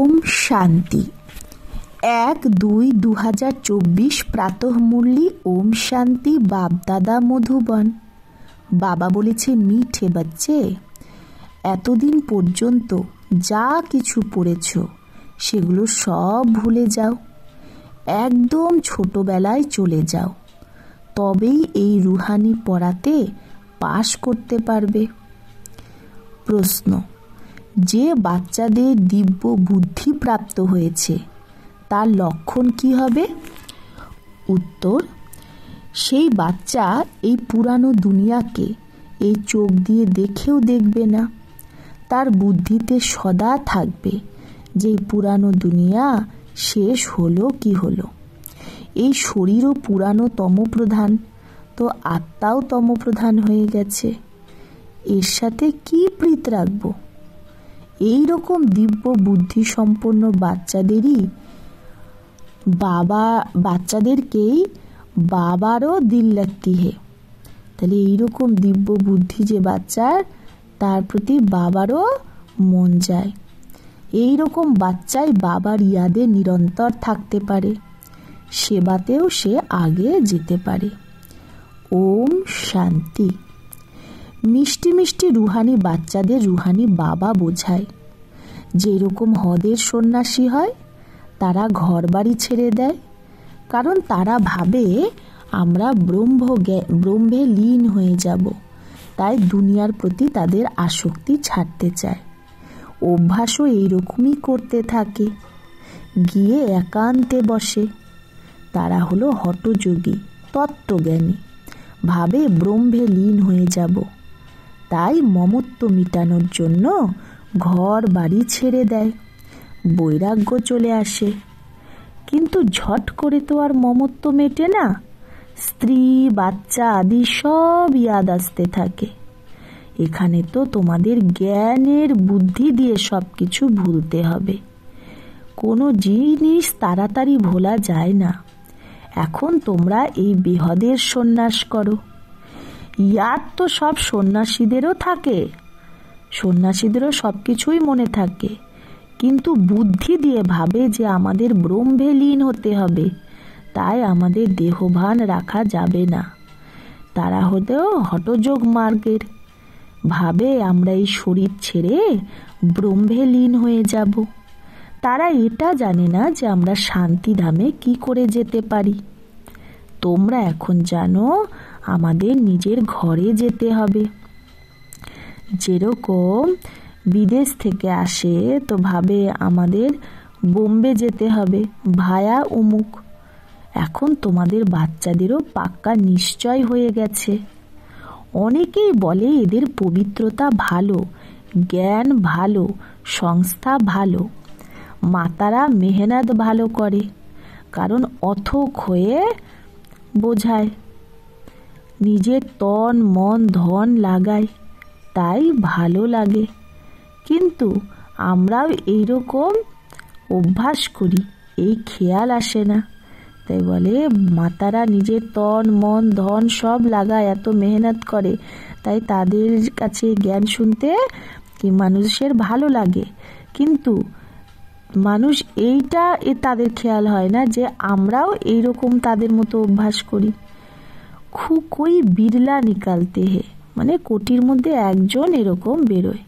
ওম শান্তি 1-2-2024 প্রাতঃমুরলি ওম শান্তি বাপদাদা মধুবন। বাবা বলেছে, মিঠে বাচ্চে, এতদিন পর্যন্ত যা কিছু পড়েছ সেগুলো সব ভুলে যাও, একদম ছোটবেলায় চলে যাও, তবেই এই রুহানি পড়াতে পাশ করতে পারবে। প্রশ্ন: যে বাচ্চাদের দিব্য বুদ্ধি প্রাপ্ত হয়েছে তার লক্ষণ কি হবে? উত্তর: সেই বাচ্চা এই পুরানো দুনিয়াকে এই চোখ দিয়ে দেখেও দেখবে না। তার বুদ্ধিতে সদা থাকবে যে পুরানো দুনিয়া শেষ হলো কি হলো। এই শরীরও পুরানো তমপ্রধান, তো আত্মাও তমপ্রধান হয়ে গেছে, এর সাথে কি প্রীত রাখবো? এই রকম দিব্য বুদ্ধি সম্পন্ন বাচ্চাদেরকেই বাবারও দিল লাগতি হে। তাহলে এইরকম দিব্য বুদ্ধি যে বাচ্চার, তার প্রতি বাবারও মন যায়। এই রকম বাচ্চাই বাবার ইয়াদে নিরন্তর থাকতে পারে, সেবাতেও সে আগে যেতে পারে। ওম শান্তি। মিষ্টি মিষ্টি রুহানি বাচ্চাদের রুহানি বাবা বোঝায়। যেরকম হদের সন্ন্যাসী হয়, তারা ঘর বাড়ি ছেড়ে দেয়, কারণ তারা ভাবে আমরা ব্রহ্মে লীন হয়ে যাব, তাই দুনিয়ার প্রতি তাদের আসক্তি ছাড়তে চায়। অভ্যাসও এইরকমই করতে থাকে, গিয়ে একান্তে বসে। তারা হলো হঠযোগী, তত্ত্বজ্ঞানী, ভাবে ব্রহ্মে লীন হয়ে যাব, তাই মমত্ব মিটানোর জন্য ঘর বাড়ি ছেড়ে দেয়, বৈরাগ্য চলে আসে। কিন্তু ঝট করে তো আর মমত্ব মেটে না, স্ত্রী বাচ্চা আদি সব ইয়াদ আসতে থাকে। এখানে তো তোমাদের জ্ঞানের বুদ্ধি দিয়ে সব কিছু ভুলতে হবে। কোনো জিনিস তাড়াতাড়ি ভোলা যায় না। এখন তোমরা এই বেহদের সন্ন্যাস করো। ইয়াদ তো সব সন্ন্যাসীদেরও থাকে, সন্ন্যাসীদেরও সব কিছুই মনে থাকে, কিন্তু বুদ্ধি দিয়ে ভাবে যে আমাদের ব্রহ্মে লীন হতে হবে, তাই আমাদের দেহভান রাখা যাবে না। তারা হতেও হঠযোগ মার্গের, ভাবে আমরা এই শরীর ছেড়ে ব্রহ্মে লীন হয়ে যাব। তারা এটা জানে না যে আমরা শান্তিধামে কি করে যেতে পারি। তোমরা এখন জানো আমাদের নিজের ঘরে যেতে হবে। যেরকম বিদেশ থেকে আসে তো ভাবে আমাদের বোম্বে যেতে হবে ভায়া অমুক। এখন তোমাদের বাচ্চাদেরও পাক্কা নিশ্চয় হয়ে গেছে। অনেকেই বলে এদের পবিত্রতা ভালো, জ্ঞান ভালো, সংস্থা ভালো, মাতারা মেহনত ভালো করে, কারণ অথক হয়ে বোঝায়, নিজের তন মন ধন লাগায়, তাই ভালো লাগে। কিন্তু আমরাও এইরকম অভ্যাস করি, এই খেয়াল আসে না, তাই বলে মাতারা নিজের তন মন ধন সব লাগায়, এত মেহনত করে, তাই তাদের কাছে জ্ঞান শুনতে কি মানুষের ভালো লাগে। কিন্তু মানুষ এইটা তাদের খেয়াল হয় না যে আমরাও এইরকম তাদের মতো অভ্যাস করি। কোই বিরলা নিকালতে হে, মানে কোটির মধ্যে একজন এরকম বেরোয়।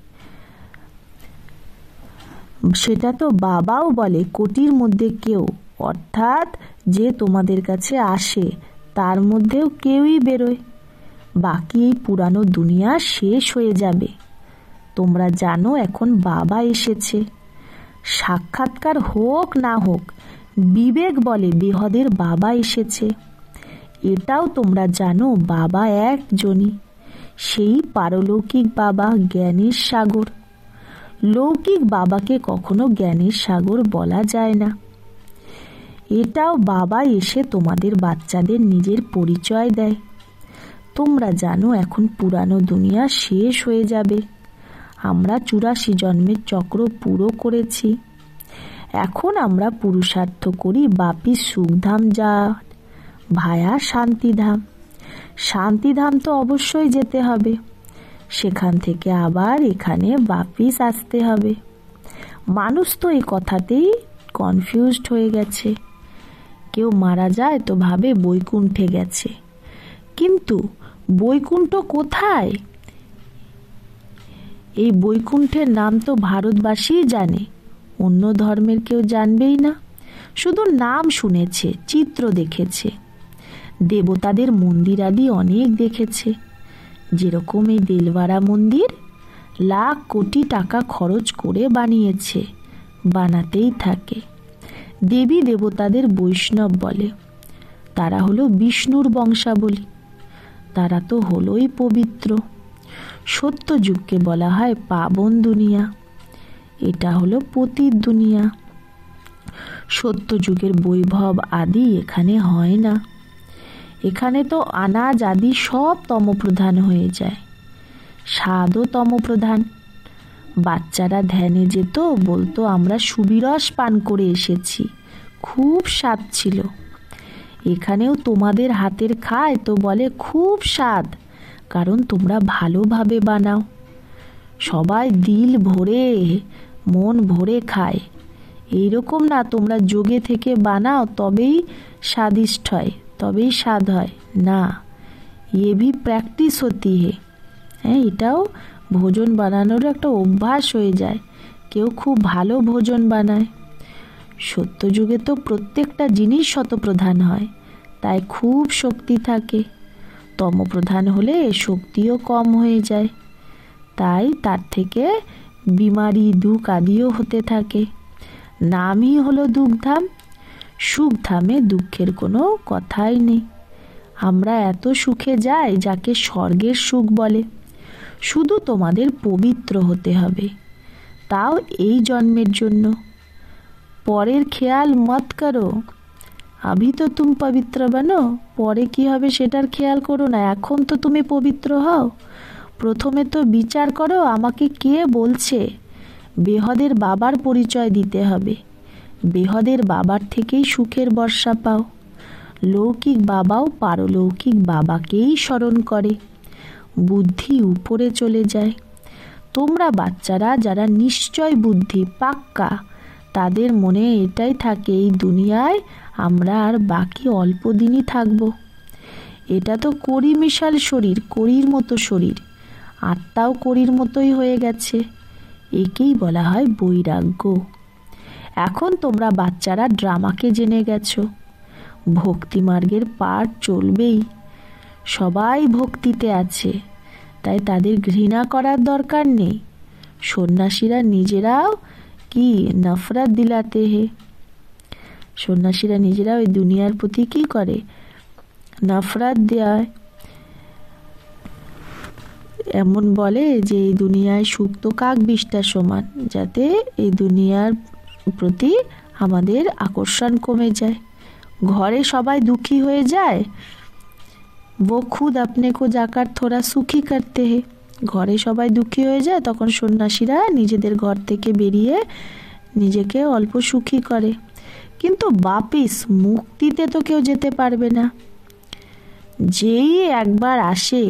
সেটা তো বাবাও বলে কোটির মধ্যে কেউ, অর্থাৎ যে তোমাদের কাছে আসে তার মধ্যেও কেউই বেরোয়। বাকি এই পুরানো দুনিয়া শেষ হয়ে যাবে। তোমরা জানো এখন বাবা এসেছে। সাক্ষাৎকার হোক না হোক, বিবেক বলে বেহদের বাবা এসেছে। এটাও তোমরা জানো বাবা একজনই, সেই পারলৌকিক বাবা, জ্ঞানের সাগর। লৌকিক বাবাকে কখনো জ্ঞানের সাগর বলা যায় না। এটাও বাবা এসে তোমাদের বাচ্চাদের নিজের পরিচয় দেয়। তোমরা জানো এখন পুরানো দুনিয়া শেষ হয়ে যাবে। আমরা 84 জন্মের চক্র পুরো করেছি। এখন আমরা পুরুষার্থ করি বাপি সুখধাম যাওয়ার, ভায়া শান্তিধাম। শান্তিধাম তো অবশ্যই যেতে হবে, সেখান থেকে আবার এখানে বাপিস আসতে হবে। মানুষ তো এই কথাতেই কনফিউজড হয়ে গেছে। কেউ মারা যায় তো ভাবে বৈকুণ্ঠে গেছে, কিন্তু বৈকুণ্ঠ কোথায়? এই বৈকুণ্ঠের নাম তো ভারতবাসীই জানে, অন্য ধর্মের কেউ জানবেই না। শুধু নাম শুনেছে, চিত্র দেখেছে, দেবতাদের মন্দির আদি অনেক দেখেছে। যেরকম এই দেলওয়ারা মন্দির লাখ কোটি টাকা খরচ করে বানিয়েছে, বানাতেই থাকে। দেবী দেবতাদের বৈষ্ণব বলে, তারা হলো বিষ্ণুর বংশাবলী, তারা তো হলোই পবিত্র। সত্যযুগকে বলা হয় পাবন দুনিয়া, এটা হলো পতিত দুনিয়া। সত্যযুগের বৈভব আদি এখানে হয় না। এখানে তো আনাজ আদি সব তমপ্রধান হয়ে যায়, স্বাদও তমপ্রধান। বাচ্চারা ধ্যানে যেত, বলতো আমরা সুবিরস পান করে এসেছি, খুব স্বাদ ছিল। এখানেও তোমাদের হাতের খায় তো বলে খুব স্বাদ, কারণ তোমরা ভালোভাবে বানাও। সবাই দিল ভরে মন ভরে খায়। এইরকম না তোমরা যোগে থেকে বানাও তবেই স্বাদিষ্ট হয়, তবেই স্বাদ হয় না। ये भी প্র্যাকটিস হতি হে। হ্যাঁ, এটাও ভোজন বানানোর একটা অভ্যাস হয়ে যায়। কেউ খুব ভালো ভোজন বানায়। সত্যযুগে তো প্রত্যেকটা জিনিস শতপ্রধান হয়, তাই খুব শক্তি থাকে। তমপ্রধান হলে শক্তিও কম হয়ে যায়, তাই তার থেকে বিমারি দুঃখ আদিও হতে থাকে। নামই হলো দুঃখধাম। সুখধামে দুঃখের কোনো কথাই নেই। আমরা এত সুখে যাই যাকে স্বর্গের সুখ বলে। শুধু তোমাদের পবিত্র হতে হবে, তাও এই জন্মের জন্য। পরের খেয়াল মত করো, আভি তো তুম পবিত্র বানো, পরে কি হবে সেটার খেয়াল করো না। এখন তো তুমি পবিত্র হও। প্রথমে তো বিচার করো আমাকে কে বলছে। বেহদের বাবার পরিচয় দিতে হবে। বেহদের বাবার থেকেই সুখের বর্ষা পাও। লৌকিক বাবাও পারলৌকিক বাবাকেই স্মরণ করে, বুদ্ধি উপরে চলে যায়। তোমরা বাচ্চারা যারা নিশ্চয় বুদ্ধি পাক্কা, তাদের মনে এটাই থাকে এই দুনিয়ায় আমরা আর বাকি অল্প দিনই থাকব। এটা তো কড়ি মিশাল শরীর, কড়ির মতো শরীর, আত্মাও কড়ির মতোই হয়ে গেছে। একেই বলা হয় বৈরাগ্য। এখন তোমরা বাচ্চারা ড্রামাকে জেনে গেছো, ভক্তিমার্গের পাঠ চলবেই। সবাই ভক্তিতে আছে, তাই তাদের ঘৃণা করার দরকার নেই। সন্ন্যাসীরা নিজেরাও কি নফরত দিলাতে হে। সন্ন্যাসীরা নিজেরাও এই দুনিয়ার প্রতি কি করে, নফরত দেয়। এমন বলে যে এই দুনিয়ায় সুখ তো কাক বিষ্টার সমান, যাতে এই দুনিয়ার প্রতি আমাদের আকর্ষণ কমে যায়। ঘরে সবাই দুঃখী হয়ে যায়, वो खुद अपने को जाकर थोड़ा सुखी करते हैं। ঘরে সবাই দুঃখী হয়ে যায়, তখন সন্ন্যাসীরা নিজেদের ঘর থেকে বেরিয়ে নিজেকে অল্প সুখী করে। কিন্তু বাপিস মুক্তিতে তো কেউ যেতে পারবে না। যেই একবার আসে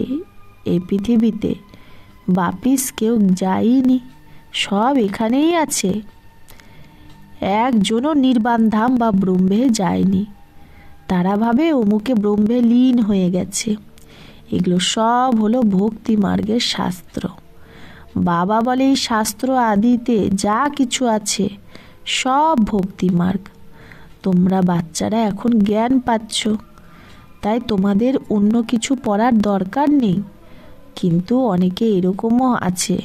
এই পৃথিবীতে, বাপিস কেউ যায়নি, সব এখানেই আছে। একজনও নির্বাণ ধাম বা ব্রহ্মে যায়নি। তারা ভাবে অমুকে ব্রহ্মে লীন হয়ে গেছে। এগুলো সব হলো ভক্তি মার্গের শাস্ত্র। বাবা বলে এই শাস্ত্র আদিতে যা কিছু আছে সব ভক্তি মার্গ। তোমরা বাচ্চারা এখন জ্ঞান পাচ্ছ, তাই তোমাদের অন্য কিছু পড়ার দরকার নেই। কিন্তু অনেকে এরকমও আছে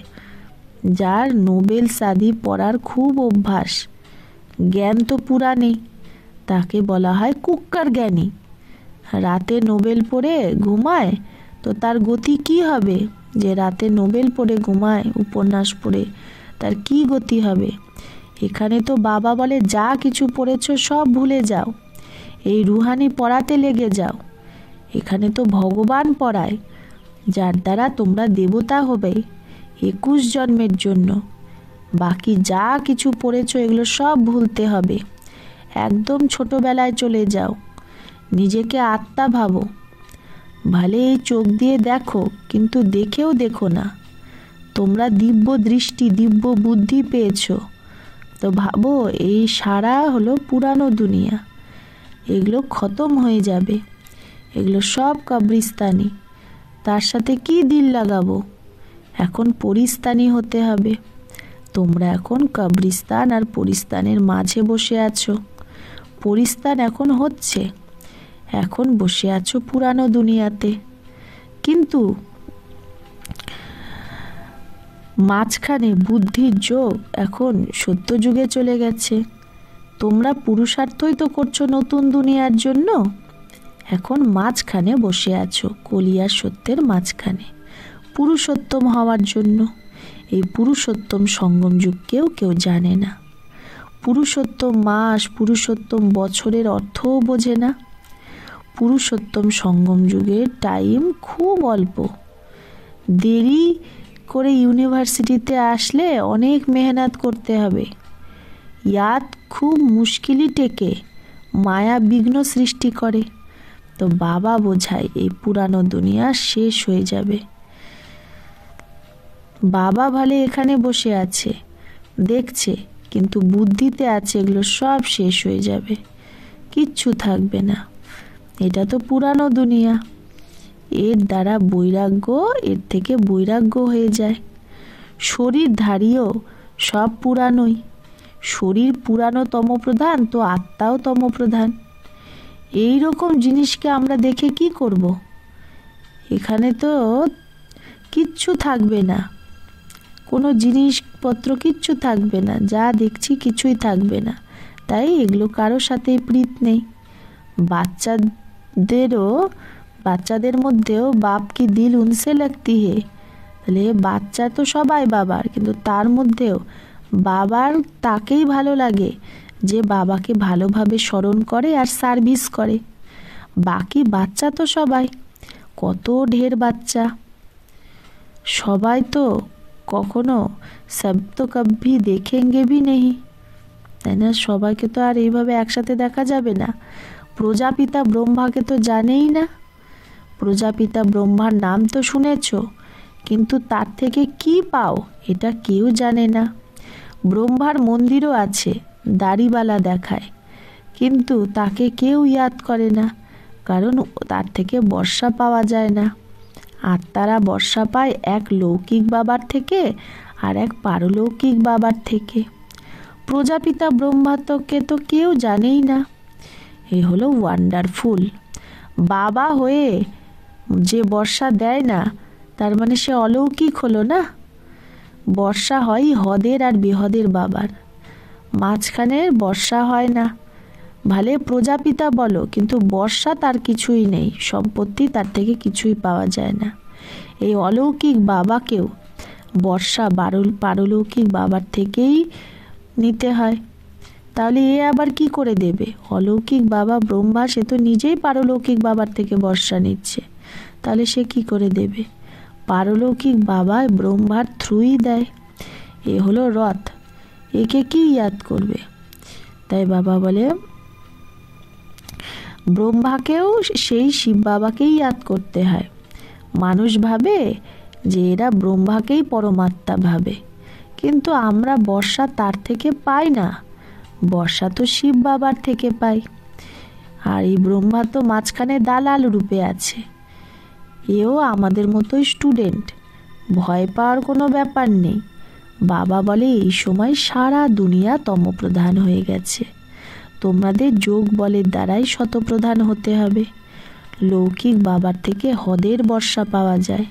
যার নোবেলস আদি পড়ার খুব অভ্যাস, জ্ঞান তো পুরা নেই, তাকে বলা হয় কুক্কার জ্ঞানী। রাতে নোবেল পড়ে ঘুমায় তো তার গতি কি হবে? যে রাতে নোবেল পড়ে ঘুমায়, উপন্যাস পড়ে, তার কি গতি হবে? এখানে তো বাবা বলে যা কিছু পড়েছ সব ভুলে যাও, এই রুহানি পড়াতে লেগে যাও। এখানে তো ভগবান পড়ায়, যার দ্বারা তোমরা দেবতা হবে 21 জন্মের জন্য। বাকি যা কিছু পড়েছ এগুলো সব ভুলতে হবে। একদম ছোটবেলায় চলে যাও, নিজেকে আত্মা ভাবো। ভালে এই চোখ দিয়ে দেখো, কিন্তু দেখেও দেখো না। তোমরা দিব্য দৃষ্টি দিব্য বুদ্ধি পেয়েছ, তো ভাবো, এই সারা হলো পুরানো দুনিয়া, এগুলো খতম হয়ে যাবে, এগুলো সব কবরস্থানি। তার সাথে কি দিল লাগাবো? এখন পরিস্থানি হতে হবে। তোমরা এখন কবরস্থান আর পরিস্থানের মাঝে বসে আছো। পরিস্থান এখন হচ্ছে, এখন বসে আছো পুরানো দুনিয়াতে। কিন্তু মাঝখানে বুদ্ধির যোগ এখন সত্য যুগে চলে গেছে। তোমরা পুরুষার্থই তো করছো নতুন দুনিয়ার জন্য। এখন মাঝখানে বসে আছো, কলি আর সত্যের মাঝখানে, পুরুষোত্তম হওয়ার জন্য। এই পুরুষোত্তম সঙ্গম যুগকেও কেউ জানে না। পুরুষোত্তম মাস, পুরুষোত্তম বছরের অর্থও বোঝে না। পুরুষোত্তম সঙ্গম যুগের টাইম খুব অল্প। দেরি করে ইউনিভার্সিটিতে আসলে অনেক মেহনত করতে হবে। ইয়াদ খুব মুশকিলই টেকে, মায়া বিঘ্ন সৃষ্টি করে। তো বাবা বোঝায় এই পুরানো দুনিয়া শেষ হয়ে যাবে। বাবা ভালে এখানে বসে আছে, দেখছে, কিন্তু বুদ্ধিতে আছে এগুলো সব শেষ হয়ে যাবে, কিচ্ছু থাকবে না। এটা তো পুরানো দুনিয়া। এর দ্বারা বৈরাগ্য, এর থেকে বৈরাগ্য হয়ে যায়। শরীরধারীও সব পুরানোই। শরীর পুরানো তমপ্রধান, তো আত্মাও তমপ্রধান। এই রকম জিনিসকে আমরা দেখে কি করব? এখানে তো কিচ্ছু থাকবে না, কোনো জিনিসপত্র কিচ্ছু থাকবে না, যা দেখছি কিছুই থাকবে না। তাই এগুলো কারোর সাথেই প্রীত নেই। বাচ্চাদের মধ্যেও বাপ কি দিল উনসে লাগতি হে। তাহলে বাচ্চা তো সবাই বাবার, কিন্তু তার মধ্যেও বাবার তাকেই ভালো লাগে যে বাবাকে ভালোভাবে স্মরণ করে আর সার্ভিস করে। বাকি বাচ্চা তো সবাই, কত ঢের বাচ্চা, সবাই তো কখনো সব তো কভি দেখেঙ্গে ভি নেই, তাই না? সবাইকে তো আর এইভাবে একসাথে দেখা যাবে না। প্রজাপিতা ব্রহ্মাকে তো জানেই না। প্রজাপিতা ব্রহ্মার নাম তো শুনেছ, কিন্তু তার থেকে কি পাও এটা কেউ জানে না। ব্রহ্মার মন্দিরও আছে, দাড়িওয়ালা দেখায়, কিন্তু তাকে কেউ ইয়াদ করে না, কারণ তার থেকে বর্ষা পাওয়া যায় না। আত্মারা বর্ষা পায় এক লৌকিক বাবার থেকে আর এক পারলৌকিক বাবার থেকে। প্রজাপিতা ব্রহ্মাকে তো কেউ জানেই না। এ হলো ওয়ান্ডারফুল। বাবা হয়ে যে বর্ষা দেয় না, তার মানে সে অলৌকিক হলো না। বর্ষা হয় হদের আর বেহদের বাবার, মাঝখানের বর্ষা হয় না। ভালে প্রজাপিতা বলো, কিন্তু বর্ষা তার কিছুই নেই, সম্পত্তি তার থেকে কিছুই পাওয়া যায় না। এই অলৌকিক বাবাকেও বর্ষা পারলৌকিক বাবার থেকেই নিতে হয়। তাহলে এ আবার কি করে দেবে? অলৌকিক বাবা ব্রহ্মা, সে তো নিজেই পারলৌকিক বাবার থেকে বর্ষা নিচ্ছে, তাহলে সে কি করে দেবে? পারলৌকিক বাবা ব্রহ্মার থ্রুই দেয়। এ হলো রথ, একে কি ইয়াদ করবে? তাই বাবা বলে ব্রহ্মাকেও সেই শিব বাবাকেই ইয়াদ করতে হয়। মানুষ ভাবে যে এরা ব্রহ্মাকেই পরমাত্মা ভাবে, কিন্তু আমরা বর্ষা তার থেকে পাই না, বর্ষা তো শিব বাবার থেকে পাই। আর এই ব্রহ্মা তো মাঝখানে দালাল রূপে আছে। এও আমাদের মতোই স্টুডেন্ট, ভয় পাওয়ার কোনো ব্যাপার নেই। বাবা বলে এই সময় সারা দুনিয়া তমপ্রধান হয়ে গেছে, তোমাদের যোগ বলের দ্বারাই শতপ্রধান হতে হবে। লৌকিক বাবার থেকে হদের বর্ষা পাওয়া যায়,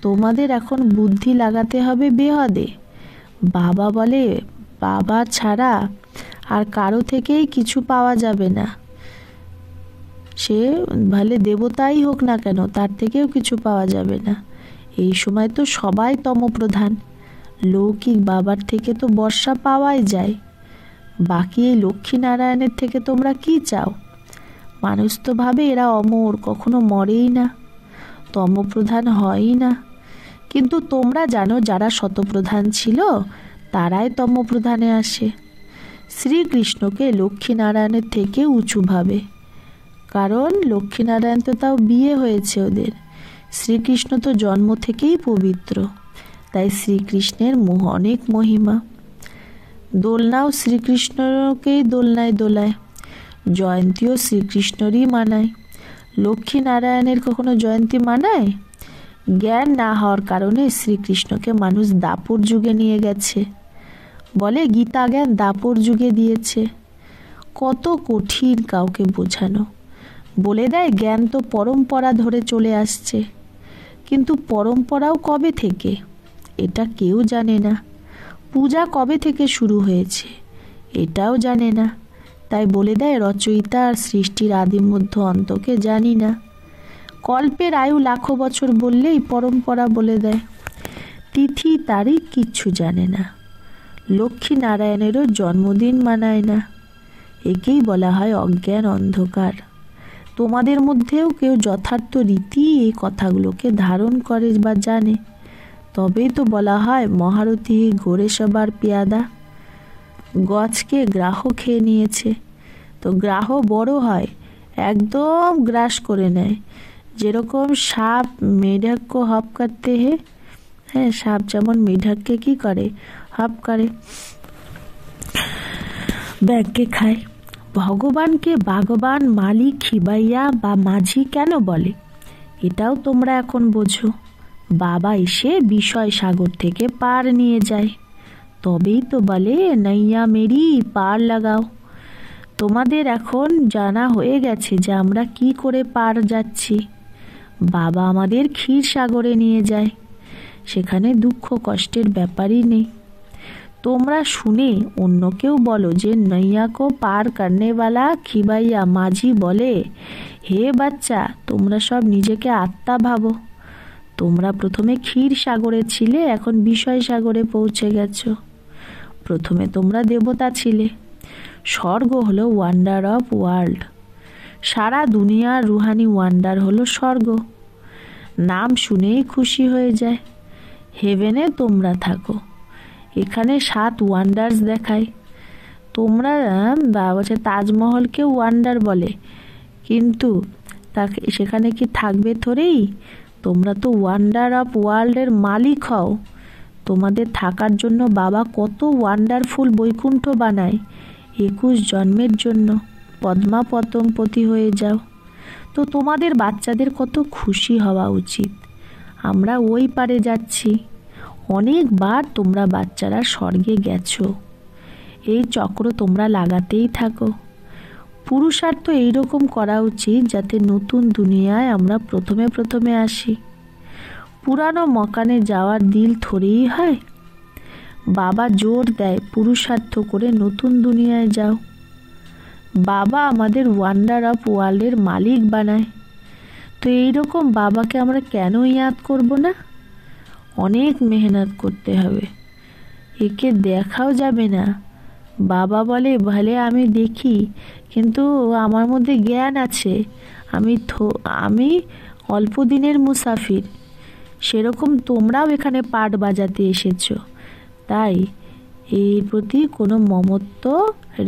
তোমাদের এখন বুদ্ধি লাগাতে হবে বেহদে। বাবা বলে বাবা ছাড়া আর কারো থেকেই কিছু পাওয়া যাবে না। সে ভালে দেবতাই হোক না কেন, তার থেকেও কিছু পাওয়া যাবে না। এই সময় তো সবাই তমপ্রধান, লৌকিক বাবার থেকে তো বর্ষা পাওয়াই যায়। বাকি এই লক্ষ্মীনারায়ণের থেকে তোমরা কি চাও? মানুষ তো ভাবে এরা অমর, কখনো মরেই না, তমপ্রধান হয়ই না। কিন্তু তোমরা জানো যারা শতপ্রধান ছিল তারাই তমপ্রধানে আসে। শ্রীকৃষ্ণকে লক্ষ্মীনারায়ণের থেকে উঁচু ভাবে, কারণ লক্ষ্মীনারায়ণ তো তাও বিয়ে হয়েছে ওদের। শ্রীকৃষ্ণ তো জন্ম থেকেই পবিত্র, তাই শ্রীকৃষ্ণের অনেক মহিমা। দোলনাও শ্রীকৃষ্ণকেই দোলনায় দোলায়, জয়ন্তীও শ্রীকৃষ্ণরই মানায়। লক্ষ্মী নারায়ণের কখনো জয়ন্তী মানায়? জ্ঞান না হওয়ার কারণে শ্রীকৃষ্ণকে মানুষ দাপর যুগে নিয়ে গেছে, বলে গীতা জ্ঞান দাপর যুগে দিয়েছে। কত কঠিন কাউকে বোঝানো। বলে দেয় জ্ঞান তো পরম্পরা ধরে চলে আসছে, কিন্তু পরম্পরাও কবে থেকে এটা কেউ জানে না। পূজা কবে থেকে শুরু হয়েছে এটাও জানে না। তাই বলে দেয় রচয়িতা আর সৃষ্টির আদি মধ্য অন্তকে জানি না। কল্পের আয়ু লাখো বছর বললেই পরম্পরা বলে দেয়। তিথি তারিখ কিচ্ছু জানে না। লক্ষ্মী নারায়ণেরও জন্মদিন মানায় না। একেই বলা হয় অজ্ঞান অন্ধকার। তোমাদের মধ্যেও কেউ যথার্থ রীতি এই কথাগুলোকে ধারণ করে বা জানে, তবেই তো বলা হয় মহারথী ঘোরে সবার পেয়াদা। গছকে গ্রাহ খেয়ে নিয়েছে, তো গ্রাহ বড় হয়, একদম গ্রাস করে নেয়। যেরকম সাপ মেঢককে হপ করতে হে, হ্যাঁ সাপ যেমন মেঢককে কি করে, হপ করে, ব্যাগকে খায়। ভগবানকে ভগবান, মালিক, খিবাইয়া বা মাঝি কেন বলে এটাও তোমরা এখন বোঝো। বাবা এসে বিষয় সাগর থেকে পার নিয়ে যায়, তবেই তো বলে নৈয়া মেরি পার লাগাও। তোমাদের এখন জানা হয়ে গেছে যে আমরা কি করে পার যাচ্ছি। বাবা আমাদের ক্ষীর সাগরে নিয়ে যায়, সেখানে দুঃখ কষ্টের ব্যাপারই নেই। তোমরা শুনে অন্যকেও বলো যে নৈয়া কো পার করনেওয়ালা খিবাইয়া মাঝি বলে, হে বাচ্চা তোমরা সব নিজেকে আত্মা ভাবো। তোমরা প্রথমে ক্ষীর সাগরে ছিলে, এখন বিষয় সাগরে পৌঁছে গেছো। প্রথমে তোমরা দেবতা ছিলে। স্বর্গ হলো ওয়ান্ডার অফ ওয়ার্ল্ড। সারা দুনিয়ার রুহানি ওয়ান্ডার হলো স্বর্গ। নাম শুনেই খুশি হয়ে যায়। হেভেনে তোমরা থাকো, এখানে 7 ওয়ান্ডার্স দেখায়। তোমরা বলছে তাজমহলকে ওয়ান্ডার বলে, কিন্তু সেখানে কি থাকবে থরেই? তোমরা তো ওয়ান্ডার অফ ওয়ার্ল্ডের মালিক হও। তোমাদের থাকার জন্য বাবা কত ওয়ান্ডারফুল বৈকুণ্ঠ বানায় 21 জন্মের জন্য। পদ্মা পতমপতি হয়ে যাও। তো তোমাদের বাচ্চাদের কত খুশি হওয়া উচিত। আমরা ওই পারে যাচ্ছি। অনেকবার তোমরা বাচ্চারা স্বর্গে গেছো। এই চক্র তোমরা লাগাতেই থাকো। পুরুষার্থ এইরকম করা উচিত যাতে নতুন দুনিয়ায় আমরা প্রথমে প্রথমে আসি। পুরানো মকানে যাওয়ার দিল থরেই হয়। বাবা জোর দেয় পুরুষার্থ করে নতুন দুনিয়ায় যাও। বাবা আমাদের ওয়ান্ডার অফ ওয়ার্ল্ডের মালিক বানায়। তো এইরকম বাবাকে আমরা কেন ইয়াদ করব না? অনেক মেহনত করতে হবে, একে দেখাও যাবে না। বাবা বলে ভলে আমি দেখি, কিন্তু আমার মধ্যে জ্ঞান আছে, আমি অল্প দিনের মুসাফির। সেরকম তোমরাও এখানে পাট বাজাতে এসেছো, তাই এর প্রতি কোনো মমত্ব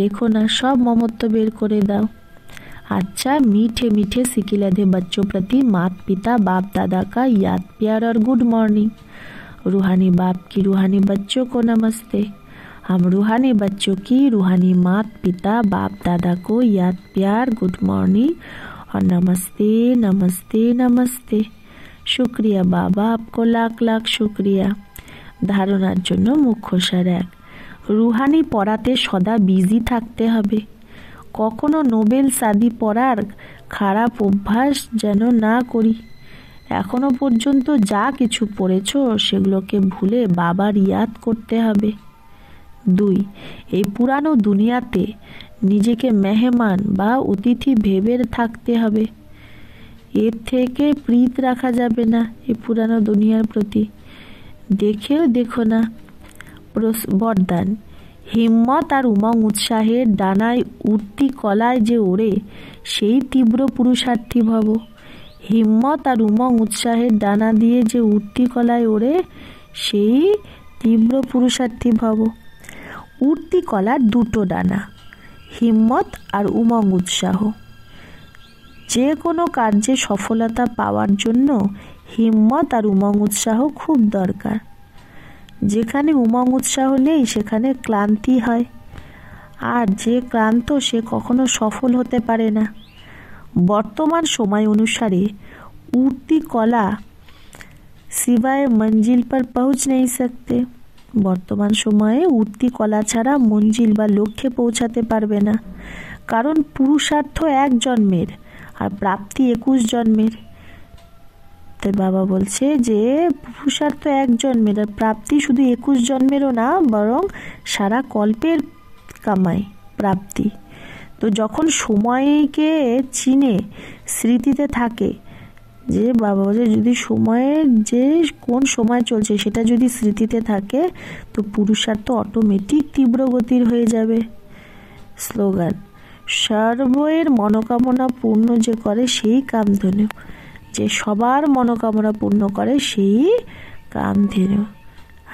রেখো না, সব মমত্ব বের করে দাও। अच्छा मीठे मीठे सिकिलधे बच्चों प्रति मात पिता बाप दादा का याद प्यार और गुड मॉर्निंग। रूहानी बाप की रूहानी बच्चों को नमस्ते। हम रूहानी बच्चों की रूहानी मात पिता बाप दादा को याद प्यार गुड मॉर्निंग और नमस्ते नमस्ते नमस्ते। शुक्रिया बाबा, आपको लाख लाख शुक्रिया। धारणार जन्य मुख्यसार एक, रूहानी पढ़ाते सदा बिजी थाकते हबे। কখনো নোবেল সাদি পড়ার খারাপ অভ্যাস যেন না করি। এখনো পর্যন্ত যা কিছু পড়েছো সেগুলোকে ভুলে বাবার ইয়াদ করতে হবে। 2, এই পুরানো দুনিয়াতে নিজেকে মেহমান বা অতিথি ভেবে থাকতে হবে। এর থেকে প্রীত রাখা যাবে না এই পুরানো দুনিয়ার প্রতি। দেখেও দেখো না। বরদান, হিম্মত আর উমং উৎসাহের ডানায় উঠতি কলায় যে ওড়ে সেই তীব্র পুরুষার্থী ভব। হিম্মত আর উমং উৎসাহের ডানা দিয়ে যে উঠতি কলায় ওড়ে সেই তীব্র পুরুষার্থী ভব। উঠতি কলার 2টো ডানা, হিম্মত আর উমং উৎসাহ। যে কোনো কার্যে সফলতা পাওয়ার জন্য হিম্মত আর উমং উৎসাহ খুব দরকার। যেখানে উমং উৎসাহ নেই সেখানে ক্লান্তি হয়, আর যে ক্লান্ত সে কখনো সফল হতে পারে না। বর্তমান সময় অনুসারে উঠতি কলা সিवाय मंजिल पर पहुंच नहीं सकते। বর্তমান সময়ে উঠতি কলা ছাড়া মঞ্জিল বা লক্ষ্যে পৌঁছাতে পারবে না, কারণ পুরুষার্থ এক জন্মের আর প্রাপ্তি 21 জন্মের। তাই বাবা বলছে যে পুরুষার্থ এক জন্মের আর প্রাপ্তি শুধু 21 জন্মেরও না, বরং সারা কল্পের কামাই প্রাপ্তি। তো যখন সময়কে চিনে স্মৃতিতে থাকে, যে বাবা বলে যদি সময়ের যে কোন সময় চলছে সেটা যদি স্মৃতিতে থাকে তো পুরুষার্থ অটোমেটিক তীব্র গতির হয়ে যাবে। স্লোগান, সর্বের মনোকামনা পূর্ণ যে করে সেই কামধেনু, যে সবার মনোকামনা পূর্ণ করে সেই কামধেনু।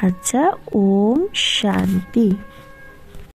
আচ্ছা, ওম শান্তি।